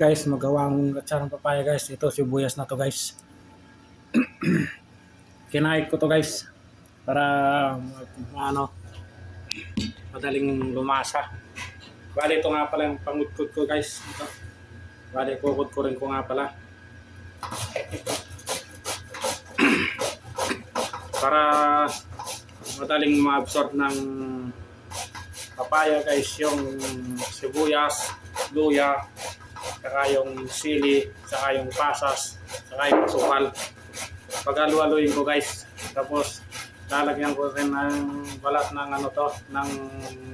Guys, magawang gatsa ng papaya guys. Ito sibuyas na to guys. Kinahit ko to guys para ano, madaling lumasa. Bali ito nga pala yung pangudkod ko guys. Ito. Bali kukudkurin ko nga pala. Para madaling ma-absorb ng papaya guys yung sibuyas, luya, saka yung sili, saka yung pasas, saka yung sukal. Paghalu-haluin ko guys. Tapos lalagyan ko rin ng balat ng ano to, ng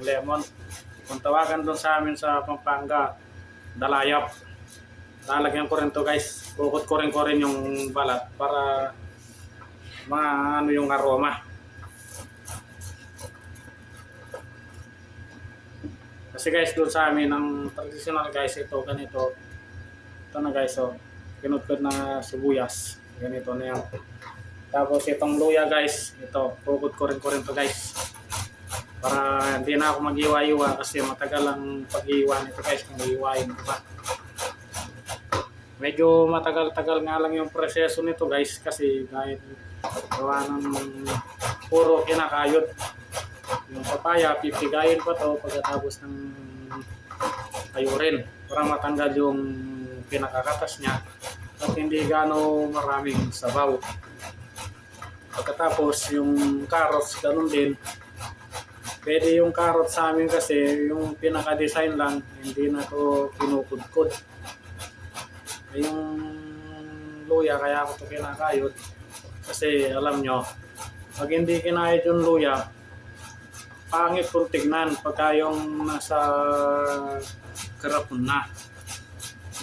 lemon. Kung tawagan doon sa amin sa Pampanga, dalayap. Lalagyan ko rin to guys. Kukot ko rin yung balat para maano yung aroma. Kasi guys, doon sa amin ang traditional guys, ito ganito. Ito na guys, oh. Kinudkod na sibuyas. Ganito na yan. Tapos itong luya guys, ito, kukot ko rin to guys. Para hindi na ako mag-iwa-iwa kasi matagal ang pag-iwa nito guys kung iiwain ko pa. Medyo matagal-tagal nga lang yung proseso nito guys kasi dahil gawa ng puro kinakayod. Yung papaya, pipigayin pa to pagkatapos ng ayurin para matanggal yung pinakakatas niya at hindi gaano maraming sabaw. Pagkatapos yung carrots, ganun din. Pwede yung carrots sa amin kasi yung pinaka-design lang, hindi na to kinukudkod. Yung luya, kaya ako to kinakayod kasi alam nyo, pag hindi kinayod yung luya, pangit kung tignan pagka yung nasa karapon na.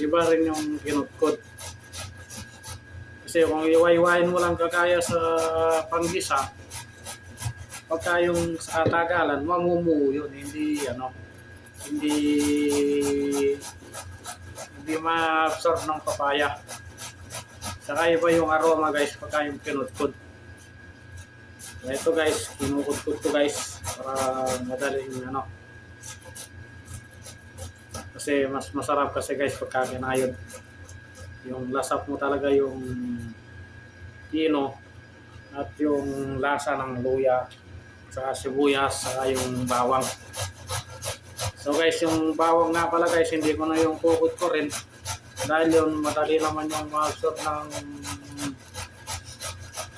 Iba rin yung kinudkod. Kasi kung iwa-iwain mo lang kagaya sa panggisa, pagka yung sa katagalan, mamumuo yun. Hindi ma-absorb ng papaya. Saka iba yung aroma guys pagka yung kinudkod. Ito guys, kinukudkod ko guys para madali yung ano. Kasi mas masarap kasi guys pagka kinayod. Yung lasap mo talaga yung pino at yung lasa ng luya, saka sibuyas, saka yung bawang. So guys, yung bawang nga pala guys, hindi ko na yung kukod ko rin dahil yun madali naman yung ma-absorb ng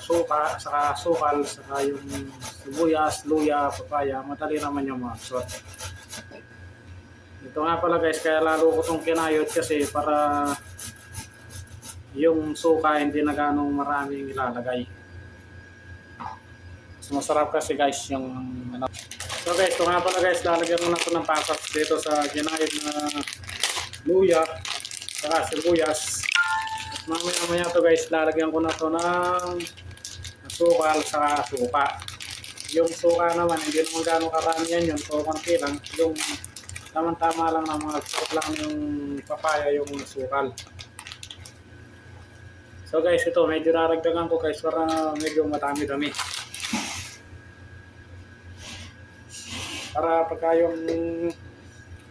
suka, saka sukal, saka yung sibuyas, luya, papaya, madali naman yung ma-absorb. Ito nga pala guys, kaya lalo ko itong kinayod kasi para yung suka hindi na ganong maraming ilalagay. Mas masarap kasi guys yung ano. So guys, ito nga pala guys, lalagyan mo na ito ng pasas dito sa kinayod na luya, saka sibuyas. At mamaya to guys, lalagyan ko na ito ng sukal saka suka. Yung suka naman, hindi naman gano'ng karami yan yun. So, konti lang. Yung tama-tama lang na mga absorb lang yung papaya, yung sukal. So guys, ito medyo naragdagan ko guys para medyo matami-dami. Para pagka yung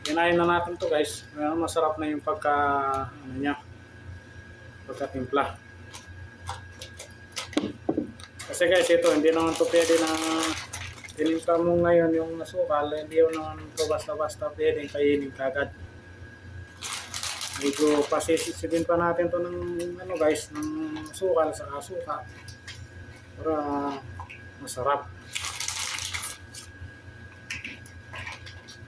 kinain na natin to guys, masarap na yung pagka ano niya, pagkatimpla. Kasi guys, ito hindi naman to pwede na tinimpla mo ngayon yung sukal, hindi yun naman to basta-basta pwede kainin kagad. Medyo pasisipin pa natin to ng ano guys, ng sukal sa suka para masarap.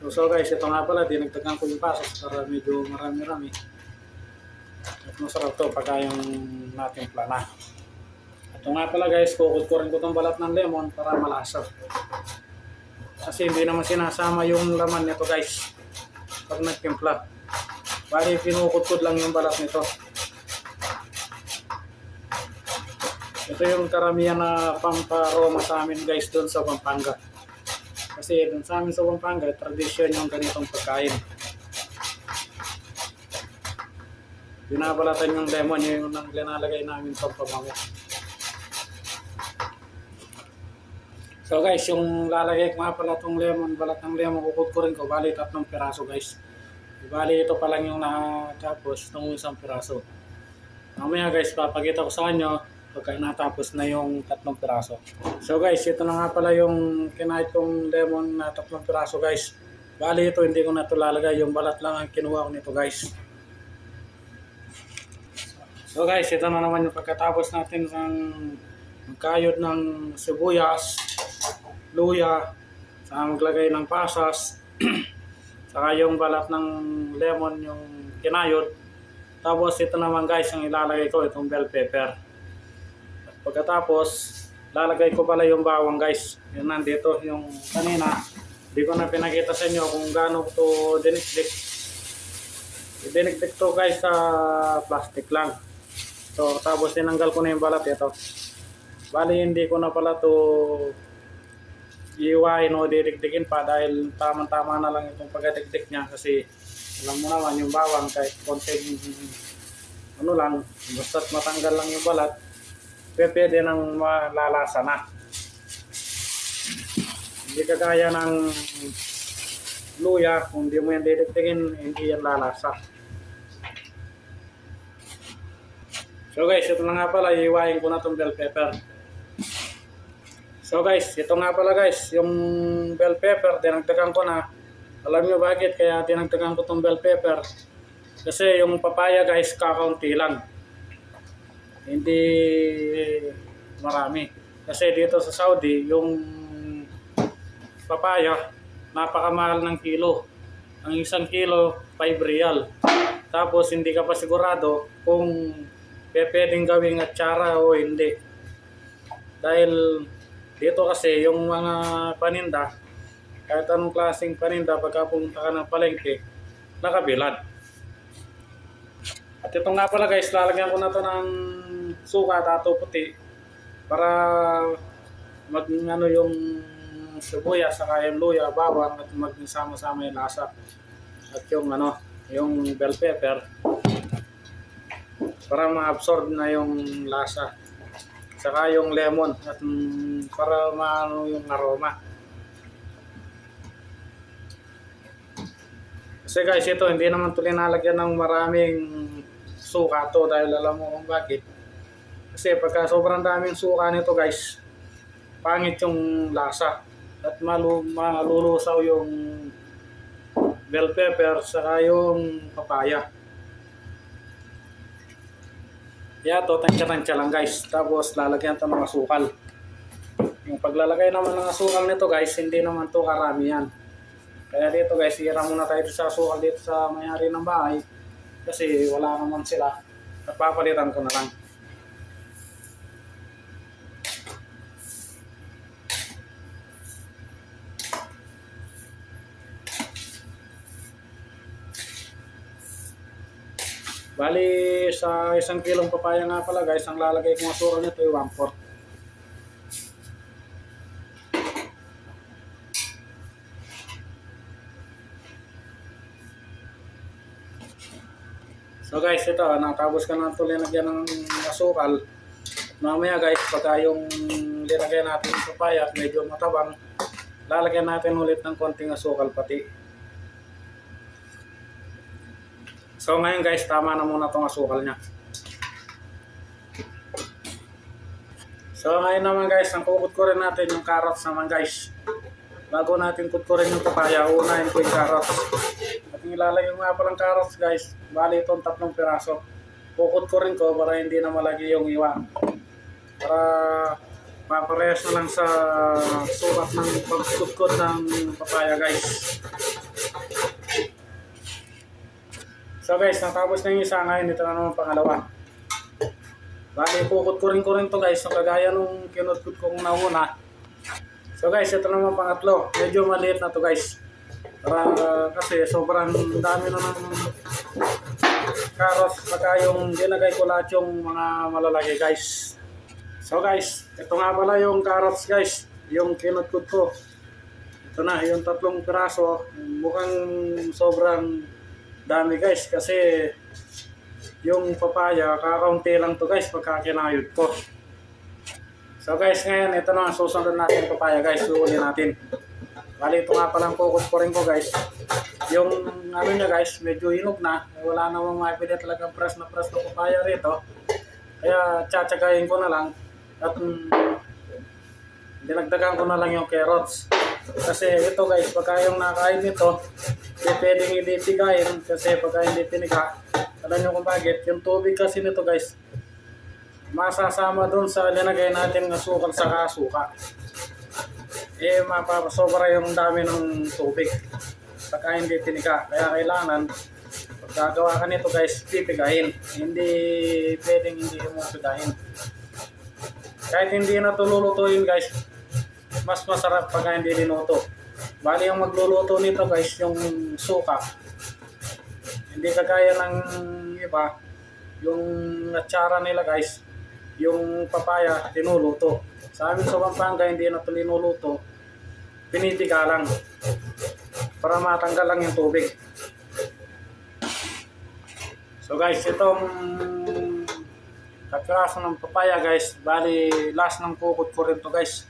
So guys, ito nga pala, dinagdagan ko yung pasas para medyo marami-rami. At masarap to pagka yung natin plana. Ito nga pala guys, kukudkurin ko itong balat ng lemon para malasa. Kasi hindi naman sinasama yung laman nito guys pag nagtimpla. Bali, pinukudkod lang yung balat nito. Ito yung karamihan na pamparoma sa amin guys doon sa Pampanga. Kasi doon sa amin sa Pampanga, tradisyon yung ganitong pagkain. Binabalatan yung lemon, yung linalagay namin sa pabango. So guys, yung lalagay ko nga pala itong lemon, balat ng lemon, kukudkurin ko, bali 3 piraso guys. Bali, ito pa lang yung nakatapos ng isang piraso. Mamaya guys, papakita ko sa inyo pagka natapos na yung 3 piraso. So guys, ito na nga pala yung kinahit kong lemon na 3 piraso guys. Bali, ito hindi ko na ito lalagay. Yung balat lang ang kinuha ko nito guys. So guys, ito na naman yung pagkatapos natin ng magkayod ng sibuyas, luya, saka maglagay ng pasas, saka yung balat ng lemon yung kinayod. Tapos ito naman guys, ang ilalagay ko itong bell pepper. At pagkatapos, lalagay ko pala yung bawang guys. Yun nandito, yung kanina, hindi ko na pinakita sa inyo kung gaano ito dinikdik. Dinikdik to guys sa plastic lang. So tapos tinanggal ko na yung balat ito. Bali hindi ko na pala to iiwain o didikdikin pa dahil tamang-tama na lang itong pagdikdik niya kasi alam mo naman yung bawang kahit konting ano lang, basta't matanggal lang yung balat, pwede nang malalasa na. Hindi kagaya ng luya, kung hindi mo yan didikdikin, hindi yan lalasa. So guys, ito na nga pala, iiwain ko na itong bell pepper. So guys, ito nga pala guys, yung bell pepper, dinagdagan ko na. Alam nyo bakit kaya dinagdagan ko itong bell pepper? Kasi yung papaya guys, kakaunti lang. Hindi marami. Kasi dito sa Saudi, yung papaya, napakamahal ng kilo. Ang 1 kilo, 5 riyal. Tapos hindi ka pa sigurado kung pwedeng gawing atsara o hindi. Dahil dito kasi yung mga paninda, kahit anong klaseng paninda, pagka pumunta ka ng palengke, nakabilad. At ito nga pala guys, lalagyan ko na to ng suka, tato puti, para yung sibuyas, saka yung luya, bawang, at magsama-sama yung lasa. At yung yung bell pepper, para ma-absorb na yung lasa. Saka yung lemon, at para maano yung aroma. Kasi guys, ito hindi naman ito linalagyan ng maraming suka to dahil alam mo kung bakit. Kasi pagka sobrang daming suka nito guys, pangit yung lasa at malulusaw yung bell pepper saka yung papaya. Kaya to, tansya-tansya lang guys. Tapos lalagyan ito ng asukal. Yung paglalagay naman ng asukal nito guys, hindi naman to karami yan. Kaya dito guys, hira muna tayo sa asukal dito sa may-ari ng bahay. Kasi wala naman sila. At papalitan ko na lang. Bali, sa 1 kilong papaya nga pala guys, ang lalagay kong asukal nito ay 1/4. So guys, ito, natapos ka na ito linagyan ng asukal. Mamaya guys, pagka yung linagyan natin yung papaya at medyo matabang, lalagyan natin ulit ng konting asukal pati. So ngayon guys, tama na muna itong asukal nya. So ngayon naman guys, ang kukutkurin natin yung carrots naman guys. Bago natin kutkurin yung papaya, unahin ko yung carrots. At ilalagay ko nga palang carrots guys, bali itong 3 piraso. Kukutkurin ko para hindi na malagi yung iwa. Para maparehas na lang sa sukat ng pagkutkot ng papaya guys. So guys, natapos na yung isa, ngayon ito na naman pangalawa. Bali, kukutkurin ko rin to guys, so kagaya nung kinutkot kong nauna. So guys, ito naman pangatlo. Medyo maliit na to guys. Para kasi sobrang dami na ng carrots. Saka yung ginagay ko lahat yung mga malalaki guys. So guys, ito nga pala yung carrots guys. Yung kinutkot ko. Ito na, yung 3 piraso. Mukhang sobrang dami guys. Kasi yung papaya, kakaunti lang to guys pagka kinayod ko. So guys, ngayon ito na, susunod natin papaya guys, suuli natin. Bali ito nga palang kukuskurin ko guys. Yung ano niya guys, medyo hinog na. Wala namang mapili talagang press na papaya rito. Kaya tsatsagayin ko na lang. At dinagdagan ko na lang yung carrots. Kasi ito guys, pagka yung nakain nito, hindi pwedeng hindi tigayin. Kasi pagka hindi tiniga, alam nyo kung bakit, yung tubig kasi nito guys, masasama dun sa linagay natin ng sukal sa suka. Eh mapapasobra yung dami ng tubig pagka hindi tiniga. Kaya kailangan, pag gagawa ka nito guys, pipigahin. Hindi pwedeng hindi mo pigahin. Kahit hindi na ito lulutuin guys, mas masarap pag hindi linuto. Bali yung magluluto nito guys, yung suka. Hindi kagaya ng iba, yung atsara nila guys, yung papaya tinuluto. Sa amin sa Pampanga hindi na ito linuluto, pinipiga lang para matanggal lang yung tubig. So guys, itong kakraso ng papaya guys, bali last ng kukot ko rin to guys.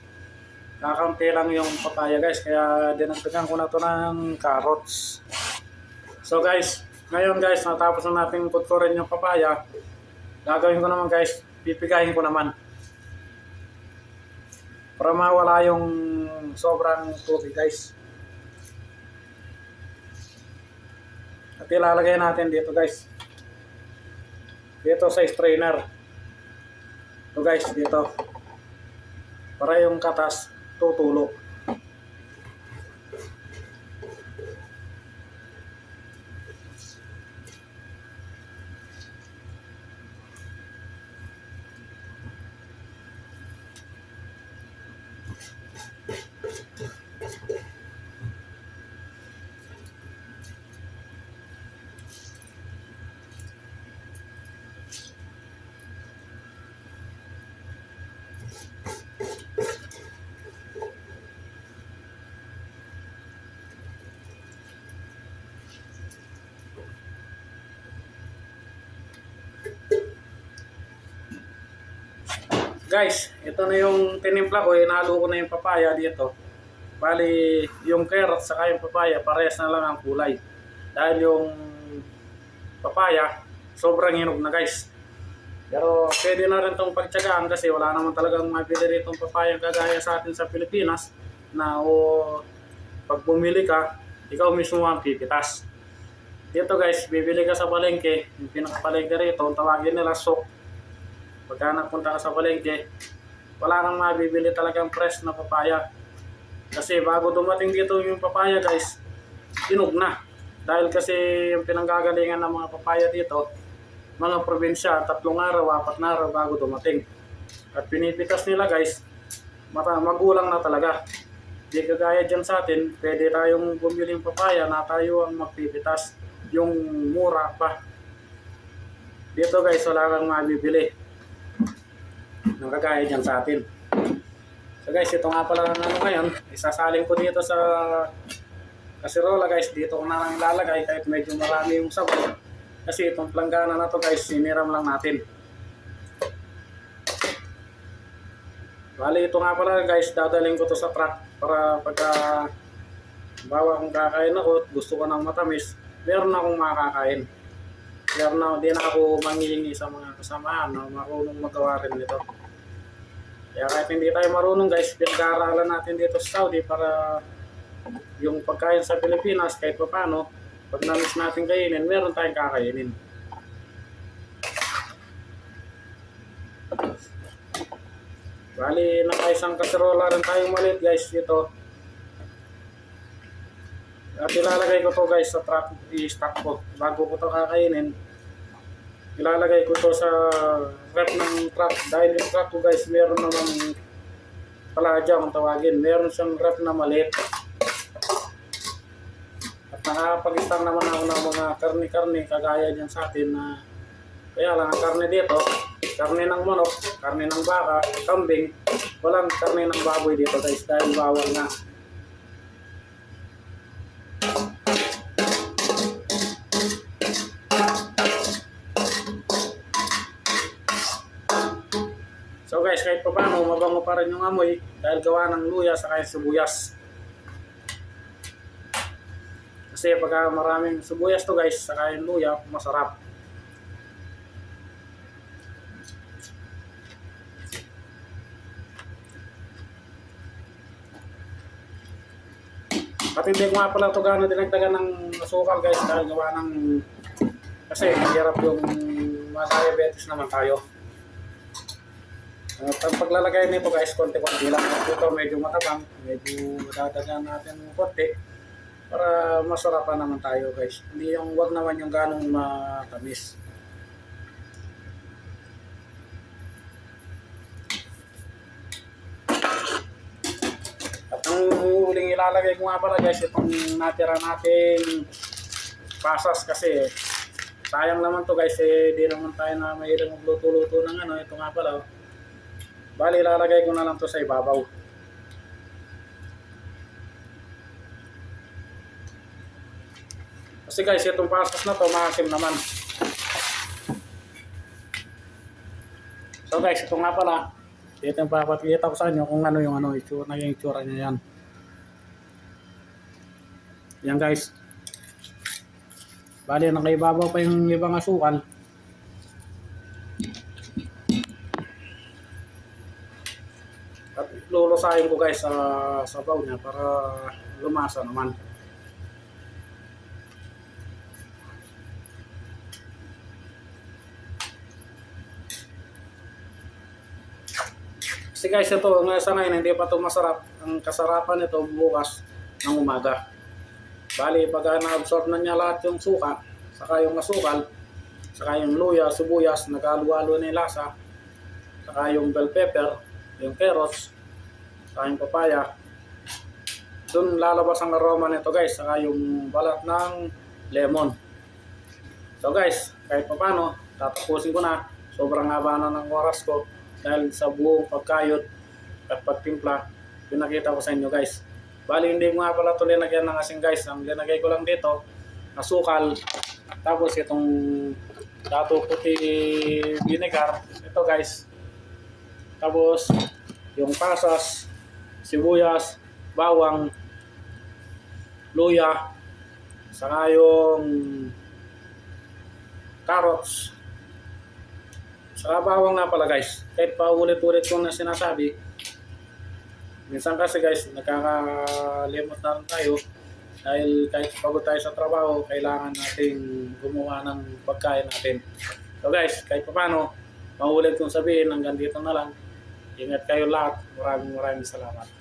Kakampi lang yung papaya guys, kaya dinagdagan ko na to ng carrots. So guys, ngayon guys, natapos na natin kutkurin yung papaya. Gagawin ko naman guys, pipigahin ko naman. Para mawala yung sobrang tubig guys. At ilalagay natin dito guys. Dito sa strainer. Ito guys, dito. Para yung katas tutulog. Guys, ito na yung tinimpla ko, inalo ko na yung papaya dito. Bali, yung carrot saka yung papaya, parehas na lang ang kulay. Dahil yung papaya, sobrang hinog na guys. Pero pwede na rin itong pagtsagaan kasi wala naman talagang mabili rito yung papaya kagaya sa atin sa Pilipinas na pag bumili ka, ikaw mismo ang pipitas. Dito guys, bibili ka sa palengke, yung pinakapalengke rito, tawagin nila sok. Pagka nagpunta ka sa palengke, wala kang mabibili talagang fresh na papaya. Kasi bago dumating dito yung papaya guys, hinog na. Dahil kasi yung pinanggagalingan ng mga papaya dito, mga probinsya, 3 araw, 4 na araw bago dumating. At pinipitas nila guys, magulang na talaga. Di kagaya dyan sa atin, pwede tayong bumili ng papaya na tayo ang magpipitas, yung mura pa. Dito guys, wala kang mabibili ng kagaya dyan sa atin. So guys, ito nga pala ng ngayon, isasaling ko dito sa kasirola guys. Dito ko na lang ilalagay kahit medyo marami yung sabaw. Kasi itong planggana na to guys, siniram lang natin. Bali, ito nga pala guys, dadaling ko to sa truck para pagka bawa kung kakain ako, gusto ko ng matamis, meron akong makakain. Meron na, hindi na ako manghihingi sa mga kasamahan na marunong magawa rin nito. Kaya kahit hindi tayo marunong guys, pinag-aaralan natin dito sa Saudi para yung pagkain sa Pilipinas kahit pa paano, pag na-miss natin kainin, meron tayong kakainin. Bali, naka-isang kaserola rin tayong maliit guys dito. At ilalagay ko to guys sa truck, i-stack ko. Bago ko to kakainin, ilalagay ko to sa rep ng truck. Dahil yung truck ko guys, meron naman paladya kung tawagin. Meron siyang rep na maliit. At nakapag-stack naman ako ng mga karne-karne kagaya dyan sa atin na kaya lang ang karne dito, karne ng manok, karne ng baka, kambing, walang karne ng baboy dito guys dahil bawal na. So guys, kahit pa paano, mabango pa rin yung amoy dahil gawa ng luya sa kaya sibuyas. Kasi pagka maraming sibuyas to guys, saka yung luya, masarap. At hindi ko nga pala ito gano'n dinagdagan ng asukal guys dahil gawa ng kasi mahirap yung diabetes naman tayo. At ang paglalagay nito guys, konti-konti lang. Ito medyo matabang, medyo dadagan natin ng konti para masarapan naman tayo guys. Hindi yung wag naman yung ganong matamis. At ang huling ilalagay ko nga pala guys, itong natira nating pasas kasi sayang naman to guys, di naman tayo na mahilig magluto-luto ng ano. Ito nga pala, bali ilalagay ko na lang to sa ibabaw. Kasi guys, itong pasas na to maasim naman. So guys, ito nga pala, ito yung papakita ko sa inyo kung ano yung naging itsura niya yan. Yan guys. Bali, nakaibabaw pa yung ibang asukal. At lulusahin ko guys sa sabaw niya para lumasa naman. Kasi guys, ito sa ngayon hindi pa ito masarap. Ang kasarapan nito bukas ng umaga. Bali, pag na-absorb na niya lahat yung suka, saka yung asukal, saka yung luya, sibuyas, naghalu-halo na yung lasa, saka yung bell pepper, yung carrots, saka yung papaya, dun lalabas ang aroma nito guys, saka yung balat ng lemon. So guys, kahit pa paano, tatapusin ko na. Sobrang haba na ng oras ko dahil sa buong pagkayod at pagtimpla, pinakita ko sa inyo guys. Bali, hindi ko nga pala ito linagyan ng asin guys. Ang linagay ko lang dito, asukal, tapos itong dato puti vinegar. Ito guys. Tapos, yung pasas, sibuyas, bawang, luya, saka yung carrots, saka bawang nga pala guys. Kahit pa ulit-ulit ko na sinasabi, minsan kasi guys, nakakalimot na rin tayo dahil kahit pagod tayo sa trabaho, kailangan nating gumawa ng pagkain natin. So guys, kahit pa paano, maulit kong sabihin, hanggang dito na lang. Ingat kayo lahat. Maraming salamat.